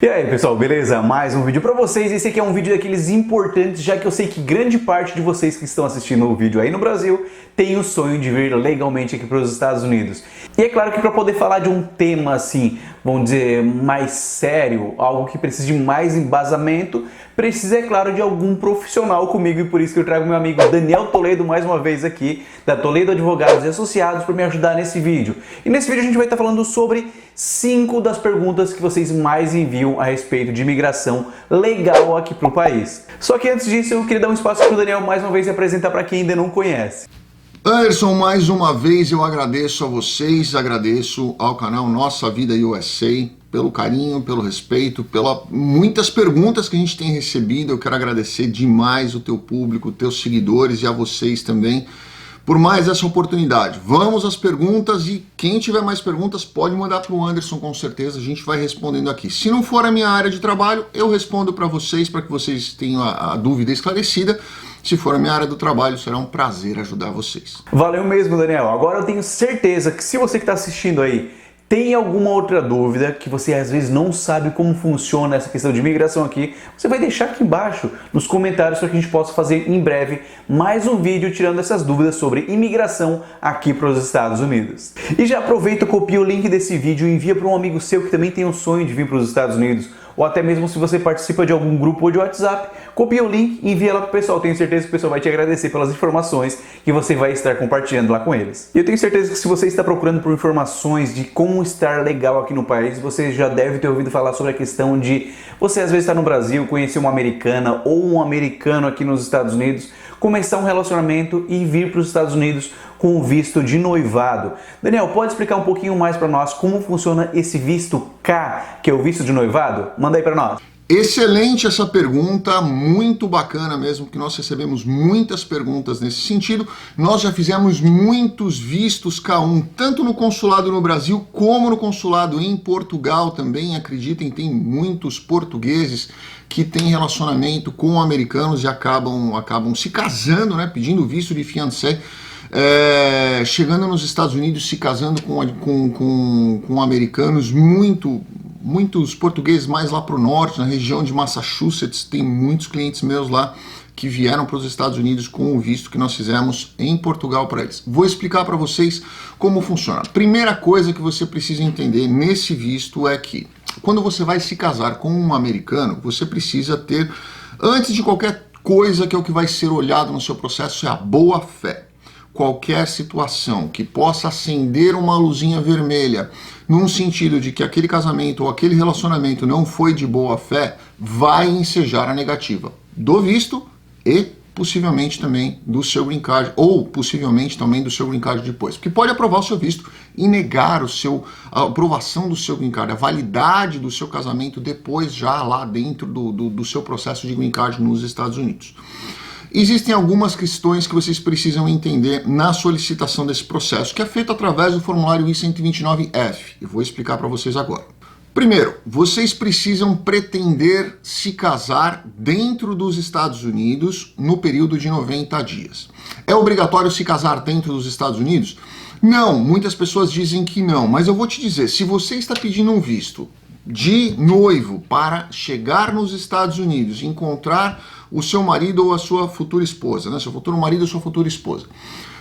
E aí pessoal, beleza? Mais um vídeo pra vocês. Esse aqui é um vídeo daqueles importantes, já que eu sei que grande parte de vocês que estão assistindo o vídeo aí no Brasil tem o sonho de vir legalmente aqui para os Estados Unidos. E é claro que para poder falar de um tema assim, vamos dizer, mais sério, algo que precisa de mais embasamento, precisa, é claro, de algum profissional comigo, e por isso que eu trago meu amigo Daniel Toledo mais uma vez aqui, da Toledo Advogados e Associados, para me ajudar nesse vídeo. E nesse vídeo a gente vai estar falando sobre 5 das perguntas que vocês mais enviam a respeito de imigração legal aqui para o país. Só que antes disso eu queria dar um espaço para o Daniel mais uma vez se apresentar para quem ainda não conhece. Anderson, mais uma vez eu agradeço a vocês, agradeço ao canal Nossa Vida USA pelo carinho, pelo respeito, pelas muitas perguntas que a gente tem recebido. Eu quero agradecer demais o teu público, teus seguidores e a vocês também por mais essa oportunidade. Vamos às perguntas, e quem tiver mais perguntas pode mandar para o Anderson, com certeza a gente vai respondendo aqui. Se não for a minha área de trabalho, eu respondo para vocês que tenham a dúvida esclarecida. Se for a minha área do trabalho, será um prazer ajudar vocês. Valeu mesmo, Daniel. Agora eu tenho certeza que se você que está assistindo aí tem alguma outra dúvida, que você às vezes não sabe como funciona essa questão de imigração aqui, você vai deixar aqui embaixo nos comentários para que a gente possa fazer em breve mais um vídeo tirando essas dúvidas sobre imigração aqui para os Estados Unidos. E já aproveita, copia o link desse vídeo e envia para um amigo seu que também tem o sonho de vir para os Estados Unidos, ou até mesmo se você participa de algum grupo ou de WhatsApp, copia o link e envia lá para o pessoal. Tenho certeza que o pessoal vai te agradecer pelas informações que você vai estar compartilhando lá com eles. E eu tenho certeza que se você está procurando por informações de como estar legal aqui no país, você já deve ter ouvido falar sobre a questão de você às vezes estar no Brasil, conhecer uma americana ou um americano aqui nos Estados Unidos, começar um relacionamento e vir para os Estados Unidos com o visto de noivado. Daniel, pode explicar um pouquinho mais para nós como funciona esse visto K, que é o visto de noivado? Manda aí para nós. Excelente essa pergunta, muito bacana mesmo, que nós recebemos muitas perguntas nesse sentido. Nós já fizemos muitos vistos K1, tanto no consulado no Brasil como no consulado em Portugal também. Acreditem, tem muitos portugueses que têm relacionamento com americanos e acabam se casando, né, pedindo visto de fiancé, chegando nos Estados Unidos, se casando com americanos. Muitos portugueses mais lá para o norte, na região de Massachusetts, tem muitos clientes meus lá que vieram para os Estados Unidos com o visto que nós fizemos em Portugal para eles. Vou explicar para vocês como funciona. A primeira coisa que você precisa entender nesse visto é que quando você vai se casar com um americano, você precisa ter, antes de qualquer coisa, que é o que vai ser olhado no seu processo, é a boa fé. Qualquer situação que possa acender uma luzinha vermelha num sentido de que aquele casamento ou aquele relacionamento não foi de boa fé, vai ensejar a negativa do visto e possivelmente também do seu green card, ou possivelmente também do seu green card depois, porque pode aprovar o seu visto e negar a aprovação do seu green card, a validade do seu casamento depois, já lá dentro do seu processo de green card nos Estados Unidos. Existem algumas questões que vocês precisam entender na solicitação desse processo, que é feito através do formulário I-129F. Eu vou explicar para vocês agora. Primeiro, vocês precisam pretender se casar dentro dos Estados Unidos no período de 90 dias. É obrigatório se casar dentro dos Estados Unidos? Não, muitas pessoas dizem que não, mas eu vou te dizer, se você está pedindo um visto de noivo para chegar nos Estados Unidos, encontrar o seu marido ou a sua futura esposa, né? Seu futuro marido ou sua futura esposa,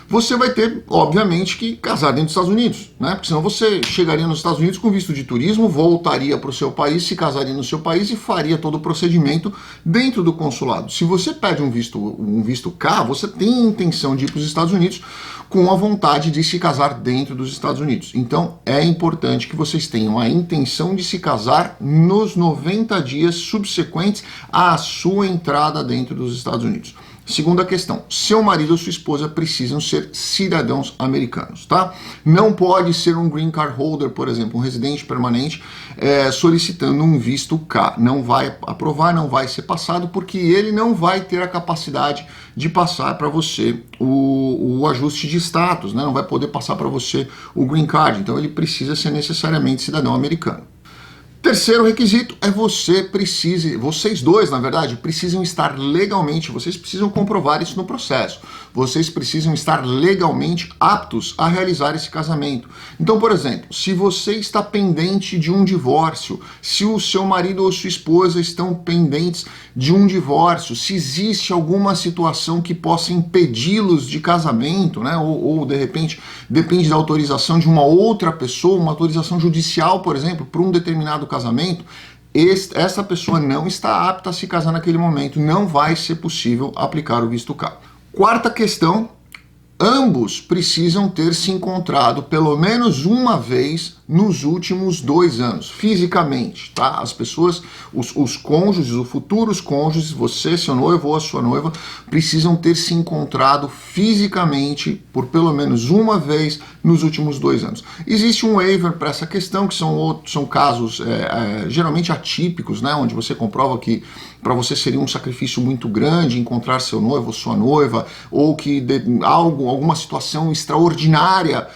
você vai ter, obviamente, que casar dentro dos Estados Unidos, né? Porque senão você chegaria nos Estados Unidos com visto de turismo, voltaria para o seu país, se casaria no seu país e faria todo o procedimento dentro do consulado. Se você pede um visto K, você tem a intenção de ir para os Estados Unidos com a vontade de se casar dentro dos Estados Unidos. Então é importante que vocês tenham a intenção de se casar nos 90 dias subsequentes à sua entrada dentro dos Estados Unidos. Segunda questão, seu marido ou sua esposa precisam ser cidadãos americanos, tá? Não pode ser um green card holder, por exemplo, um residente permanente, solicitando um visto K. Não vai aprovar, não vai ser passado, porque ele não vai ter a capacidade de passar para você o ajuste de status, né? Não vai poder passar para você o green card, então ele precisa ser necessariamente cidadão americano. Terceiro requisito é vocês dois, na verdade, precisam estar legalmente, vocês precisam comprovar isso no processo. Vocês precisam estar legalmente aptos a realizar esse casamento. Então, por exemplo, se você está pendente de um divórcio, se o seu marido ou sua esposa estão pendentes de um divórcio, se existe alguma situação que possa impedi-los de casamento, né? Ou de repente depende da autorização de uma outra pessoa, uma autorização judicial, por exemplo, para um determinado casamento, essa pessoa não está apta a se casar naquele momento, não vai ser possível aplicar o visto K. Quarta questão, ambos precisam ter se encontrado pelo menos uma vez nos últimos 2 anos, fisicamente, tá? As pessoas, os cônjuges, os futuros cônjuges, você, seu noivo ou a sua noiva, precisam ter se encontrado fisicamente por pelo menos uma vez nos últimos 2 anos. Existe um waiver para essa questão, que são casos geralmente atípicos, né? Onde você comprova que para você seria um sacrifício muito grande encontrar seu noivo ou sua noiva, ou que alguma situação extraordinária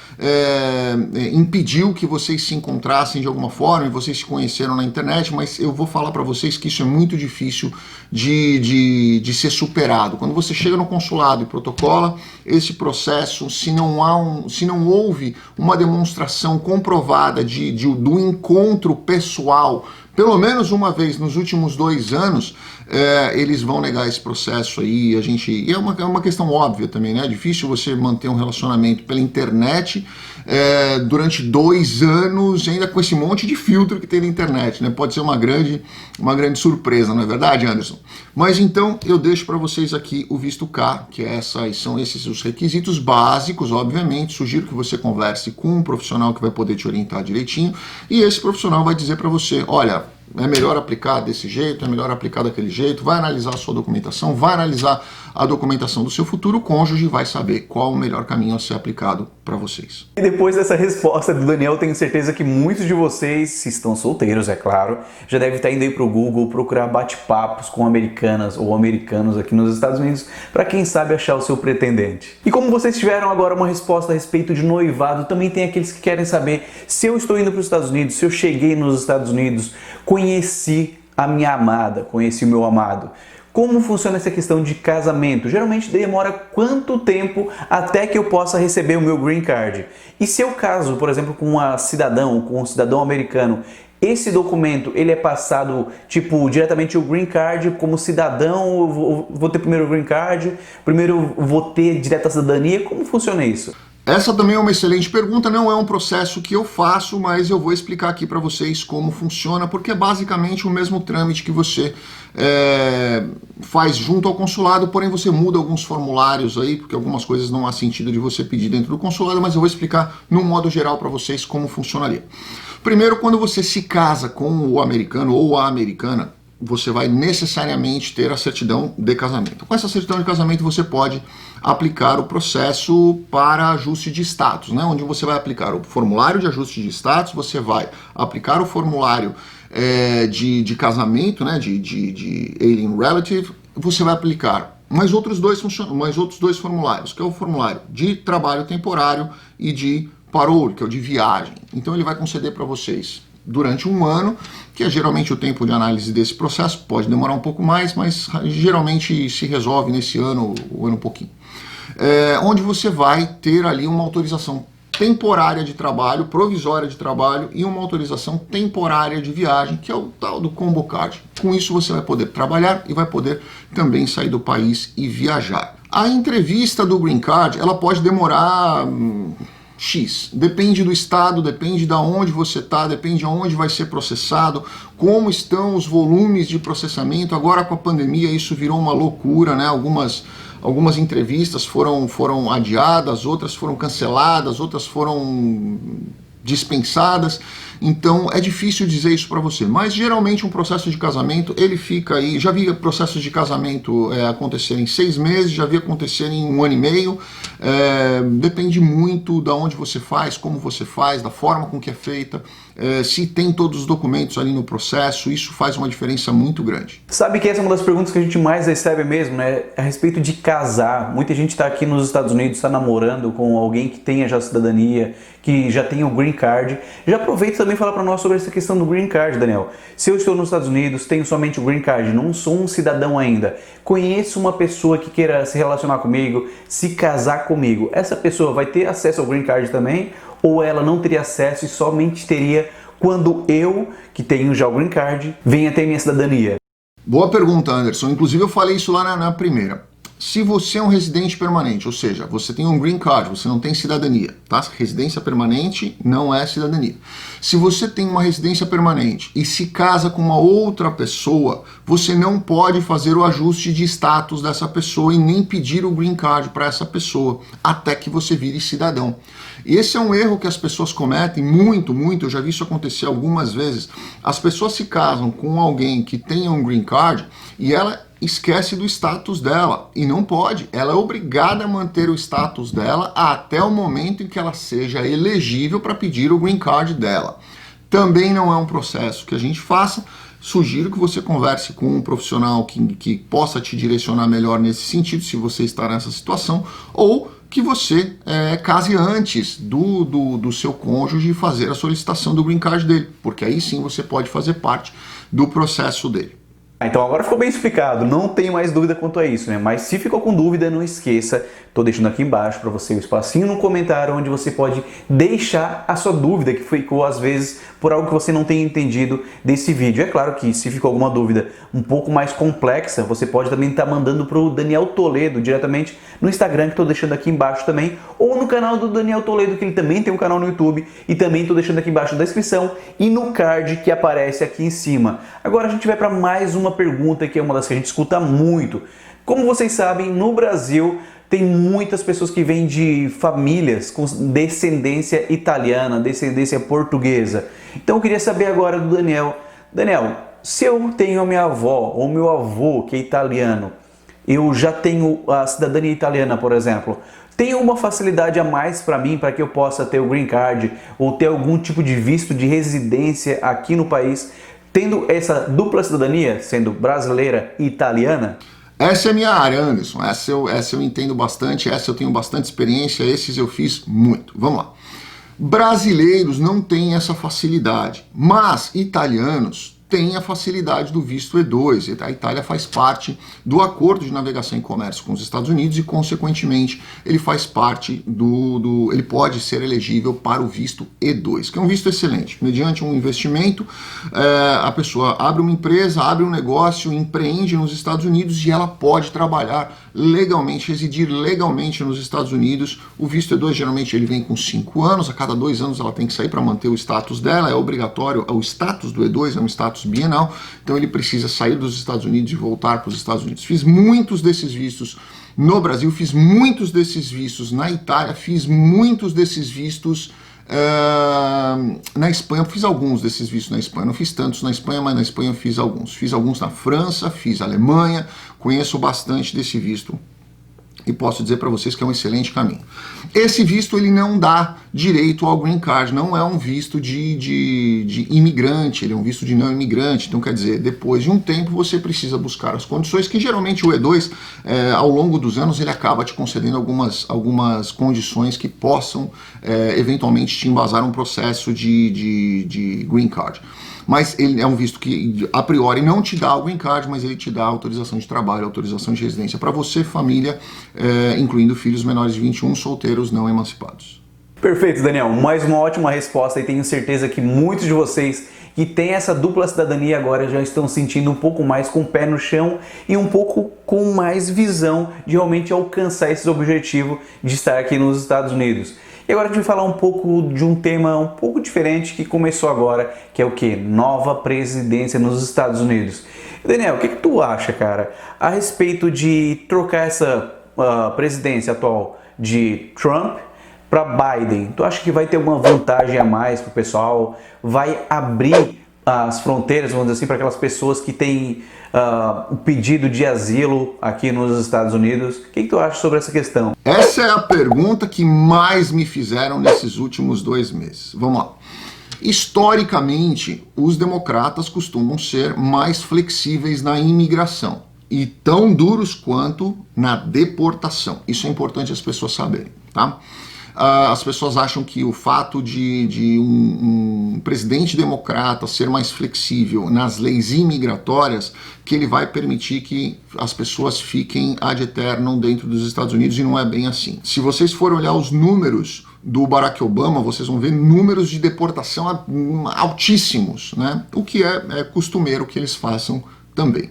impediu que vocês se encontrassem de alguma forma e vocês se conheceram na internet, mas eu vou falar para vocês que isso é muito difícil de ser superado. Quando você chega no consulado e protocola esse processo, se não houve uma demonstração comprovada do encontro pessoal, pelo menos uma vez nos últimos 2 anos, eles vão negar esse processo aí. E é uma questão óbvia também, né? É difícil você manter um relacionamento pela internet durante 2 anos, ainda com esse monte de filtro que tem na internet, né? Pode ser uma grande surpresa, não é verdade, Anderson? Mas então eu deixo para vocês aqui o visto K, que são esses os requisitos básicos, obviamente. Sugiro que você converse com um profissional que vai poder te orientar direitinho, e esse profissional vai dizer para você, olha, é melhor aplicar desse jeito, é melhor aplicar daquele jeito, vai analisar a sua documentação, vai analisar a documentação do seu futuro cônjuge e vai saber qual o melhor caminho a ser aplicado para vocês. E depois dessa resposta do Daniel, tenho certeza que muitos de vocês, se estão solteiros, é claro, já devem estar indo aí para o Google procurar bate-papos com americanas ou americanos aqui nos Estados Unidos, para quem sabe achar o seu pretendente. E como vocês tiveram agora uma resposta a respeito de noivado, também tem aqueles que querem saber se eu estou indo para os Estados Unidos, se eu cheguei nos Estados Unidos, conheci a minha amada, conheci o meu amado. Como funciona essa questão de casamento? Geralmente demora quanto tempo até que eu possa receber o meu green card? E se eu caso, por exemplo, com com um cidadão americano, esse documento ele é passado diretamente o green card como cidadão? Eu vou ter primeiro o green card, primeiro vou ter direto a cidadania? Como funciona isso? Essa também é uma excelente pergunta, não é um processo que eu faço, mas eu vou explicar aqui para vocês como funciona, porque é basicamente o mesmo trâmite que você faz junto ao consulado, porém você muda alguns formulários aí, porque algumas coisas não há sentido de você pedir dentro do consulado, mas eu vou explicar num modo geral para vocês como funcionaria. Primeiro, quando você se casa com o americano ou a americana, você vai necessariamente ter a certidão de casamento. Com essa certidão de casamento você pode aplicar o processo para ajuste de status, né? Onde você vai aplicar o formulário de ajuste de status, você vai aplicar o formulário de casamento, né? de Alien Relative, você vai aplicar mais outros dois formulários, que é o formulário de trabalho temporário e de parole, que é o de viagem. Então ele vai conceder para vocês durante 1 ano, que é geralmente o tempo de análise desse processo, pode demorar um pouco mais, mas geralmente se resolve nesse ano ou um pouquinho. Onde você vai ter ali uma autorização temporária de trabalho, provisória de trabalho e uma autorização temporária de viagem, que é o tal do Combo Card. Com isso você vai poder trabalhar e vai poder também sair do país e viajar. A entrevista do Green Card, ela pode demorar X, depende do estado, depende de onde você está, depende de onde vai ser processado, como estão os volumes de processamento. Agora com a pandemia isso virou uma loucura, né? Algumas entrevistas foram adiadas, outras foram canceladas, outras foram dispensadas. Então é difícil dizer isso para você, mas geralmente um processo de casamento, ele fica aí, já vi processos de casamento acontecer em 6 meses, já vi acontecer em 1 ano e meio, depende muito da onde você faz, como você faz, da forma com que é feita, se tem todos os documentos ali no processo, isso faz uma diferença muito grande. Sabe que essa é uma das perguntas que a gente mais recebe mesmo, né? A respeito de casar. Muita gente está aqui nos Estados Unidos, está namorando com alguém que tenha já cidadania, que já tem o green card. Já aproveita também também falar para nós sobre essa questão do Green Card, Daniel. Se eu estou nos Estados Unidos, tenho somente o Green Card, não sou um cidadão ainda, conheço uma pessoa que queira se relacionar comigo, se casar comigo, essa pessoa vai ter acesso ao Green Card também? Ou ela não teria acesso e somente teria quando eu, que tenho já o Green Card, venha ter minha cidadania? Boa pergunta, Anderson. Inclusive eu falei isso lá na primeira. Se você é um residente permanente, ou seja, você tem um green card, você não tem cidadania, tá? Residência permanente não é cidadania. Se você tem uma residência permanente e se casa com uma outra pessoa, você não pode fazer o ajuste de status dessa pessoa e nem pedir o green card para essa pessoa, até que você vire cidadão. E esse é um erro que as pessoas cometem muito, eu já vi isso acontecer algumas vezes. As pessoas se casam com alguém que tenha um green card e ela esquece do status dela, e não pode, ela é obrigada a manter o status dela até o momento em que ela seja elegível para pedir o green card dela. Também não é um processo que a gente faça, sugiro que você converse com um profissional que possa te direcionar melhor nesse sentido, se você está nessa situação, ou que você case antes do seu cônjuge fazer a solicitação do green card dele, porque aí sim você pode fazer parte do processo dele. Então agora ficou bem explicado, não tenho mais dúvida quanto a isso, né? Mas se ficou com dúvida, não esqueça, tô deixando aqui embaixo para você o espacinho no comentário onde você pode deixar a sua dúvida que ficou às vezes por algo que você não tenha entendido desse vídeo. É claro que se ficou alguma dúvida um pouco mais complexa, você pode também estar mandando para o Daniel Toledo diretamente no Instagram, que estou deixando aqui embaixo também, ou no canal do Daniel Toledo, que ele também tem um canal no YouTube, e também estou deixando aqui embaixo na descrição e no card que aparece aqui em cima. Agora a gente vai para mais uma pergunta, que é uma das que a gente escuta muito. Como vocês sabem, no Brasil tem muitas pessoas que vêm de famílias com descendência italiana, descendência portuguesa. Então eu queria saber agora do Daniel. Daniel, se eu tenho a minha avó ou meu avô que é italiano, eu já tenho a cidadania italiana, por exemplo, tem uma facilidade a mais para mim, para que eu possa ter o green card ou ter algum tipo de visto de residência aqui no país, tendo essa dupla cidadania, sendo brasileira e italiana? Essa é a minha área, Anderson. Essa eu entendo bastante, essa eu tenho bastante experiência, esses eu fiz muito. Vamos lá. Brasileiros não têm essa facilidade, mas italianos têm a facilidade do visto E2. A Itália faz parte do acordo de navegação e comércio com os Estados Unidos e, consequentemente, ele faz parte ele pode ser elegível para o visto E2, que é um visto excelente. Mediante um investimento, a pessoa abre uma empresa, abre um negócio, empreende nos Estados Unidos e ela pode trabalhar legalmente, residir legalmente nos Estados Unidos. O visto E2 geralmente ele vem com 5 anos, a cada 2 anos ela tem que sair para manter o status dela, é obrigatório, o status do E2 é um status bienal, então ele precisa sair dos Estados Unidos e voltar para os Estados Unidos. Fiz muitos desses vistos no Brasil, fiz muitos desses vistos na Itália, fiz muitos desses vistos na Espanha. Eu fiz alguns desses vistos na Espanha, não fiz tantos na Espanha, mas na Espanha eu fiz alguns na França, fiz Alemanha, conheço bastante desse visto e posso dizer para vocês que é um excelente caminho. Esse visto ele não dá direito ao green card, não é um visto de imigrante, ele é um visto de não imigrante. Então quer dizer, depois de um tempo você precisa buscar as condições que geralmente o E2 ao longo dos anos ele acaba te concedendo algumas condições que possam eventualmente te embasar um processo de green card. Mas ele é um visto que a priori não te dá o green card, mas ele te dá autorização de trabalho, autorização de residência para você, família, incluindo filhos menores de 21, solteiros não emancipados. Perfeito, Daniel. Mais uma ótima resposta e tenho certeza que muitos de vocês que têm essa dupla cidadania agora já estão sentindo um pouco mais com o pé no chão e um pouco com mais visão de realmente alcançar esse objetivo de estar aqui nos Estados Unidos. E agora a gente vai falar um pouco de um tema um pouco diferente que começou agora, que é o que? Nova presidência nos Estados Unidos. Daniel, o que tu acha, cara, a respeito de trocar essa presidência atual de Trump para Biden? Tu acha que vai ter alguma vantagem a mais para o pessoal? Vai abrir as fronteiras, vamos dizer assim, para aquelas pessoas que têm o pedido de asilo aqui nos Estados Unidos? O que tu acha sobre essa questão? Essa é a pergunta que mais me fizeram nesses últimos 2 meses. Vamos lá. Historicamente, os democratas costumam ser mais flexíveis na imigração e tão duros quanto na deportação. Isso é importante as pessoas saberem, tá? as pessoas acham que o fato de um presidente democrata ser mais flexível nas leis imigratórias, que ele vai permitir que as pessoas fiquem ad eternum dentro dos Estados Unidos, e não é bem assim. Se vocês forem olhar os números do Barack Obama, vocês vão ver números de deportação altíssimos, né? O que é costumeiro que eles façam também.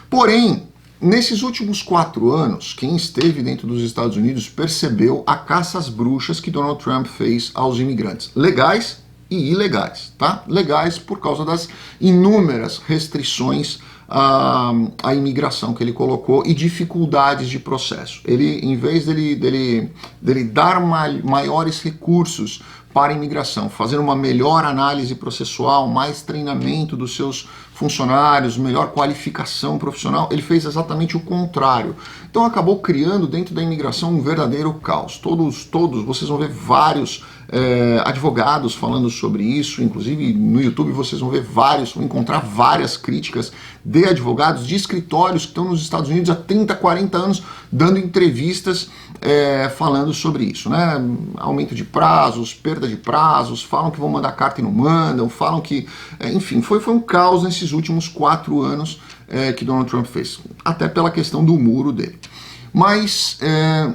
Porém, nesses últimos 4 anos, quem esteve dentro dos Estados Unidos percebeu a caça às bruxas que Donald Trump fez aos imigrantes, legais e ilegais, tá? Legais por causa das inúmeras restrições à imigração que ele colocou e dificuldades de processo. Ele, em vez dele dar maiores recursos para a imigração, fazer uma melhor análise processual, mais treinamento dos seus funcionários, melhor qualificação profissional, ele fez exatamente o contrário. Então acabou criando dentro da imigração um verdadeiro caos. Todos, vocês vão ver vários advogados falando sobre isso, inclusive no YouTube vocês vão encontrar várias críticas de advogados de escritórios que estão nos Estados Unidos há 30, 40 anos dando entrevistas falando sobre isso, né? Aumento de prazos, perda de prazos, falam que vão mandar carta e não mandam, falam que, enfim, foi um caos nesses últimos 4 anos que Donald Trump fez, até pela questão do muro dele. Mas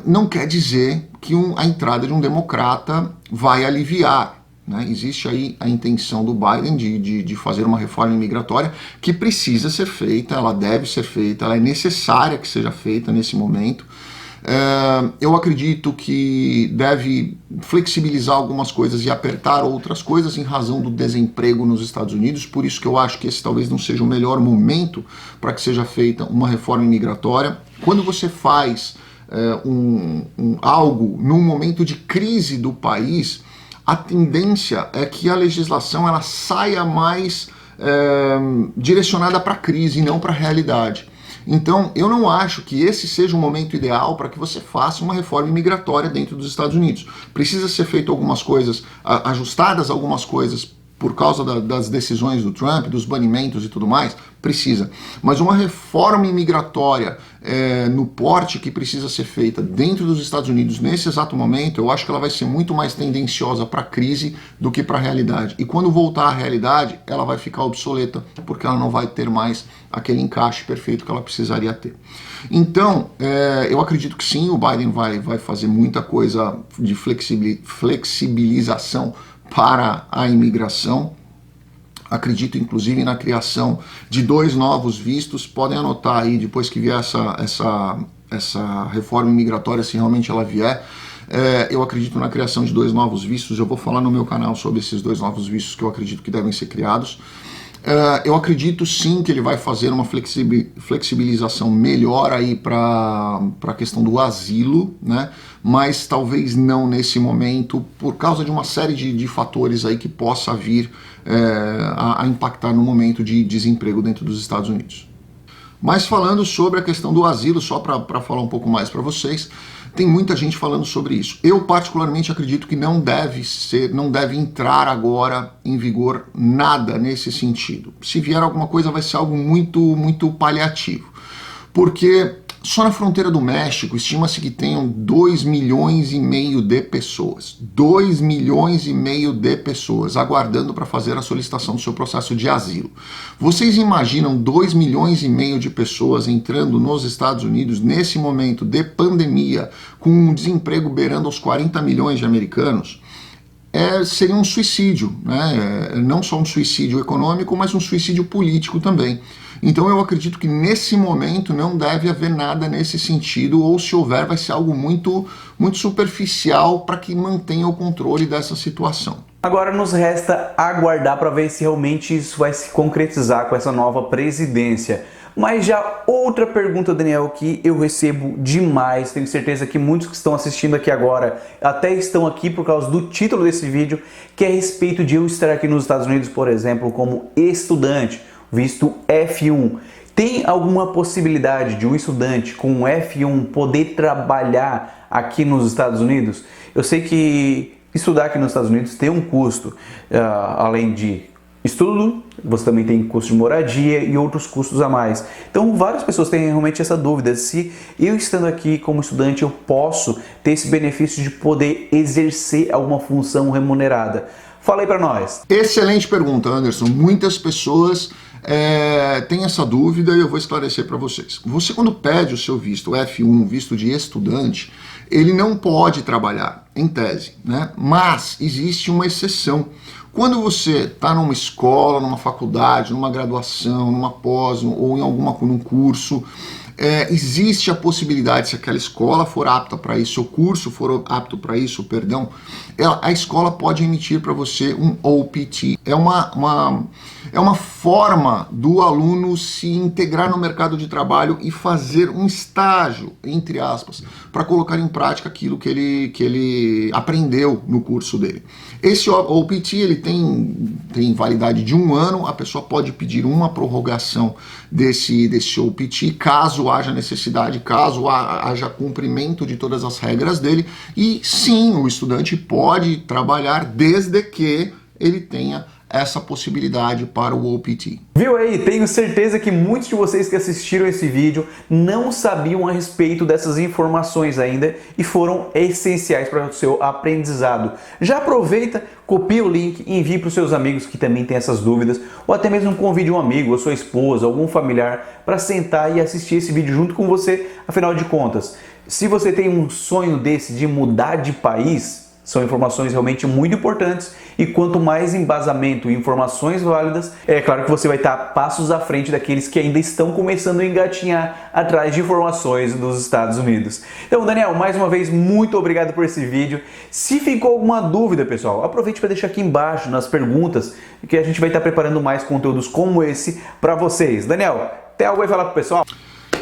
não quer dizer que a entrada de um democrata vai aliviar, né? Existe aí a intenção do Biden de fazer uma reforma imigratória que precisa ser feita, ela deve ser feita, ela é necessária que seja feita nesse momento. Eu acredito que deve flexibilizar algumas coisas e apertar outras coisas em razão do desemprego nos Estados Unidos, por isso que eu acho que esse talvez não seja o melhor momento para que seja feita uma reforma imigratória. Quando você faz algo num momento de crise do país, a tendência é que a legislação ela saia mais direcionada para a crise e não para a realidade. Então, eu não acho que esse seja o momento ideal para que você faça uma reforma imigratória dentro dos Estados Unidos. Precisa ser feito algumas coisas, ajustadas algumas coisas por causa das decisões do Trump, dos banimentos e tudo mais, precisa. Mas uma reforma imigratória no porte que precisa ser feita dentro dos Estados Unidos nesse exato momento, eu acho que ela vai ser muito mais tendenciosa para a crise do que para a realidade. E quando voltar à realidade, ela vai ficar obsoleta, porque ela não vai ter mais aquele encaixe perfeito que ela precisaria ter. Então, eu acredito que sim, o Biden vai fazer muita coisa de flexibilização para a imigração. Acredito inclusive na criação de 2 novos vistos. Podem anotar aí depois que vier essa reforma imigratória, se realmente ela vier. Eu acredito na criação de 2 novos vistos. Eu vou falar no meu canal sobre esses 2 novos vistos que eu acredito que devem ser criados. Eu acredito sim que ele vai fazer uma flexibilização melhor aí para a questão do asilo, né? Mas talvez não nesse momento, por causa de uma série de fatores aí que possa vir a impactar no momento de desemprego dentro dos Estados Unidos. Mas falando sobre a questão do asilo, só para falar um pouco mais para vocês, tem muita gente falando sobre isso. Eu particularmente acredito que não deve entrar agora em vigor nada nesse sentido. Se vier alguma coisa vai ser algo muito, muito paliativo. Porque só na fronteira do México estima-se que tenham 2,5 milhões de pessoas. 2,5 milhões de pessoas aguardando para fazer a solicitação do seu processo de asilo. Vocês imaginam 2,5 milhões de pessoas entrando nos Estados Unidos nesse momento de pandemia, com um desemprego beirando aos 40 milhões de americanos? Seria um suicídio, né? Não só um suicídio econômico, mas um suicídio político também. Então eu acredito que nesse momento não deve haver nada nesse sentido, ou se houver vai ser algo muito, muito superficial para que mantenha o controle dessa situação. Agora nos resta aguardar para ver se realmente isso vai se concretizar com essa nova presidência. Mas já outra pergunta, Daniel, que eu recebo demais, tenho certeza que muitos que estão assistindo aqui agora até estão aqui por causa do título desse vídeo, que é a respeito de eu estar aqui nos Estados Unidos, por exemplo, como estudante, visto F1. Tem alguma possibilidade de um estudante com F1 poder trabalhar aqui nos Estados Unidos? Eu sei que estudar aqui nos Estados Unidos tem um custo, além de estudo, você também tem custo de moradia e outros custos a mais. Então várias pessoas têm realmente essa dúvida, se eu estando aqui como estudante eu posso ter esse benefício de poder exercer alguma função remunerada. Fala aí para nós. Excelente pergunta, Anderson. Muitas pessoas têm essa dúvida e eu vou esclarecer para vocês. Você, quando pede o seu visto, o F1, visto de estudante, ele não pode trabalhar, em tese, né? Mas existe uma exceção. Quando você está numa escola, numa faculdade, numa graduação, numa pós ou num curso, existe a possibilidade, se aquela escola for apta para isso, se o curso for apto para isso, perdão, a escola pode emitir para você um OPT. É uma forma do aluno se integrar no mercado de trabalho e fazer um estágio, entre aspas, para colocar em prática aquilo que ele aprendeu no curso dele. Esse OPT ele tem validade de 1 ano, a pessoa pode pedir uma prorrogação desse OPT, caso haja necessidade, caso haja cumprimento de todas as regras dele, e sim, o estudante pode trabalhar desde que ele tenha essa possibilidade para o OPT. Viu aí? Tenho certeza que muitos de vocês que assistiram esse vídeo não sabiam a respeito dessas informações ainda e foram essenciais para o seu aprendizado. Já aproveita, copia o link e envie para os seus amigos que também têm essas dúvidas, ou até mesmo convide um amigo, a sua esposa, algum familiar para sentar e assistir esse vídeo junto com você. Afinal de contas, se você tem um sonho desse de mudar de país, são informações realmente muito importantes e quanto mais embasamento e informações válidas, é claro que você vai estar passos à frente daqueles que ainda estão começando a engatinhar atrás de informações dos Estados Unidos. Então, Daniel, mais uma vez, muito obrigado por esse vídeo. Se ficou alguma dúvida, pessoal, aproveite para deixar aqui embaixo nas perguntas, que a gente vai estar preparando mais conteúdos como esse para vocês. Daniel, tem algo a falar para o pessoal?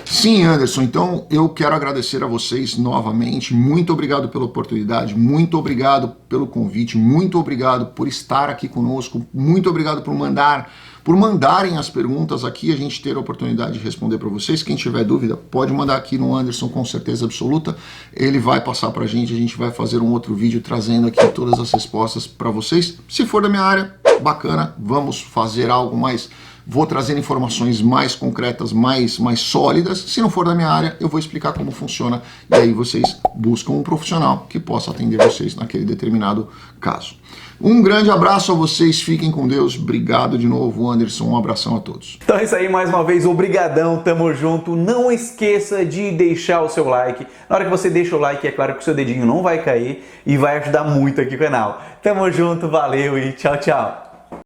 Sim, Anderson, então eu quero agradecer a vocês novamente, muito obrigado pela oportunidade, muito obrigado pelo convite, muito obrigado por estar aqui conosco, muito obrigado por mandarem as perguntas aqui, a gente ter a oportunidade de responder para vocês. Quem tiver dúvida, pode mandar aqui no Anderson com certeza absoluta, ele vai passar para a gente vai fazer um outro vídeo trazendo aqui todas as respostas para vocês. Se for da minha área, bacana, vamos fazer algo mais... Vou trazer informações mais concretas, mais sólidas. Se não for da minha área, eu vou explicar como funciona. E aí vocês buscam um profissional que possa atender vocês naquele determinado caso. Um grande abraço a vocês, fiquem com Deus. Obrigado de novo, Anderson. Um abração a todos. Então é isso aí, mais uma vez, obrigadão, tamo junto. Não esqueça de deixar o seu like. Na hora que você deixa o like, é claro que o seu dedinho não vai cair e vai ajudar muito aqui o canal. Tamo junto, valeu e tchau, tchau.